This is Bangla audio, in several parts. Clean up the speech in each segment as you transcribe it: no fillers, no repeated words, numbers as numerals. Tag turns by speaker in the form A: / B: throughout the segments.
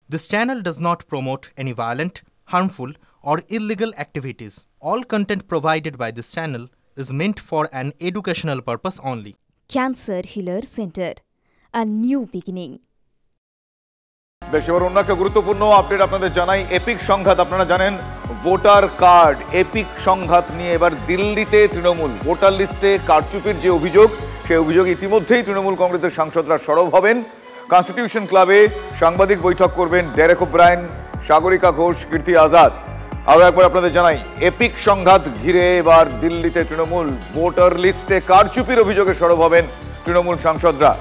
A: This channel does not promote any violent, harmful, or illegal activities. All content provided by this channel is meant for an educational purpose only.
B: Cancer Healer Center, a new beginning.
C: দেশের অন্য একটা গুরুত্বপূর্ণ আপডেট আপনাদের জানাই। এপিক সংঘাত, আপনারা জানেন ভোটার কার্ড এপিক সংঘাত নিয়ে এবার দিল্লিতে তৃণমূল ভোটার লিস্টে কারচুপির যে অভিযোগ, সেই অভিযোগ ইতিমধ্যেই তৃণমূল কংগ্রেসের সাংসদরা সরব হবেন। কনস্টিটিউশন ক্লাবে সাংবাদিক বৈঠক করবেন ডেরেক ওব্রায়েন, সাগরিকা ঘোষ, কীর্তি আজাদ। আরও একবার আপনাদের জানাই, এপিক সংঘাত ঘিরে এবার দিল্লিতে তৃণমূল ভোটার লিস্টে কারচুপির অভিযোগে সরব হবেন তৃণমূল সাংসদরা।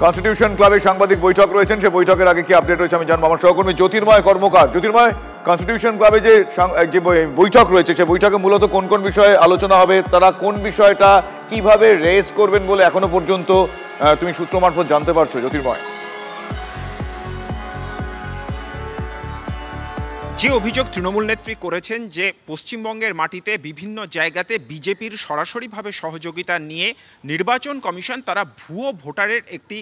C: কনস্টিটিউশন ক্লাবে সাংবাদিক বৈঠক রয়েছেন, সে বৈঠকের আগে কি আপডেট রয়েছে আমি জানবো। আমার সহকর্মী জ্যোতির্ময় কর্মকার। জ্যোতির্ময়, কনস্টিটিউশন ক্লাবে যে বৈঠক রয়েছে, সে বৈঠকে মূলত কোন কোন বিষয়ে আলোচনা হবে, তারা কোন বিষয়টা কিভাবে রেজ করবেন বলে এখনো পর্যন্ত তুমি সূত্র মারফত জানতে পারছো জ্যোতির্ময়?
D: যে অভিযোগ তৃণমূল নেত্রী করেছেন যে পশ্চিমবঙ্গের মাটিতে বিভিন্ন জায়গাতে বিজেপির সরাসরিভাবে সহযোগিতা নিয়ে নির্বাচন কমিশন তারা ভুয়ো ভোটারের একটি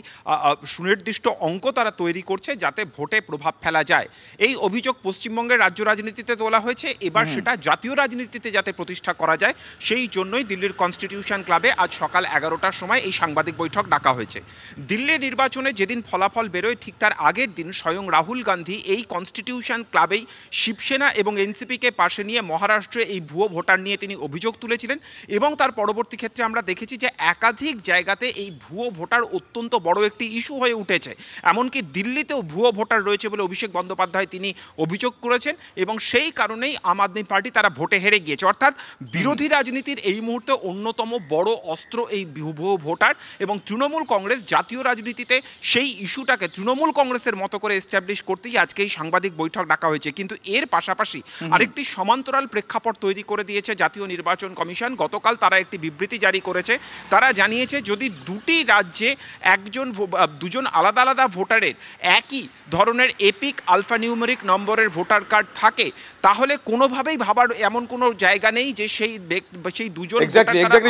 D: সুনির্দিষ্ট অঙ্ক তারা তৈরি করছে যাতে ভোটে প্রভাব ফেলা যায়, এই অভিযোগ পশ্চিমবঙ্গের রাজ্য রাজনীতিতে তোলা হয়েছে। এবার সেটা জাতীয় রাজনীতিতে যাতে প্রতিষ্ঠা করা যায়, সেই জন্যই দিল্লির কনস্টিটিউশন ক্লাবে আজ সকাল 11টার সময় এই সাংবাদিক বৈঠক ডাকা হয়েছে। দিল্লির নির্বাচনে যেদিন ফলাফল বেরোয় ঠিক তার আগের দিন স্বয়ং রাহুল গান্ধী এই কনস্টিটিউশন ক্লাবেই শিবসেনা এবং এনসিপিকে পাশে নিয়ে মহারাষ্ট্রে এই ভুয়ো ভোটার নিয়ে তিনি অভিযোগ তুলেছিলেন এবং তার পরবর্তী ক্ষেত্রে আমরা দেখেছি যে একাধিক জায়গাতে এই ভুয়ো ভোটার অত্যন্ত বড় একটি ইস্যু হয়ে উঠেছে। এমনকি দিল্লিতেও ভুয়ো ভোটার রয়েছে বলে অভিষেক বন্দ্যোপাধ্যায় তিনি অভিযোগ করেছেন এবং সেই কারণেই আম আদমি পার্টি তারা ভোটে হেরে গিয়েছে। অর্থাৎ বিরোধী রাজনীতির এই মুহূর্তে অন্যতম বড় অস্ত্র এই ভুয়ো ভোটার, এবং তৃণমূল কংগ্রেস জাতীয় রাজনীতিতে সেই ইস্যুটাকে তৃণমূল কংগ্রেসের মতো করে এস্টাবলিশ করতেই আজকে এই সাংবাদিক বৈঠক ডাকা হয়েছে। কিন্তু এর পাশাপাশি আরেকটি সমান্তরাল প্রেক্ষাপট তৈরি করে দিয়েছে জাতীয় নির্বাচন কমিশন। গতকাল তারা একটি বিবৃতি জারি করেছে। তারা জানিয়েছে যদি দুটি রাজ্যে দুজন আলাদা আলাদা ভোটারের একই ধরনের এপিক আলফানিউমেরিক নম্বরের ভোটার কার্ড থাকে, তাহলে কোনোভাবেই ভাবার এমন কোনো জায়গা নেই যে সেই দুজন।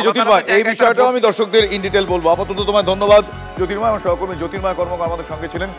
C: জ্যোতির্ময়, এই বিষয়টাও আমি দর্শকদের ইন ডিটেল বলবো। আপাতত তোমায় ধন্যবাদ জ্যোতির্ময়। আমার সহকর্মী জ্যোতির্ময় কর্মকার আমাদের সঙ্গে ছিলেন।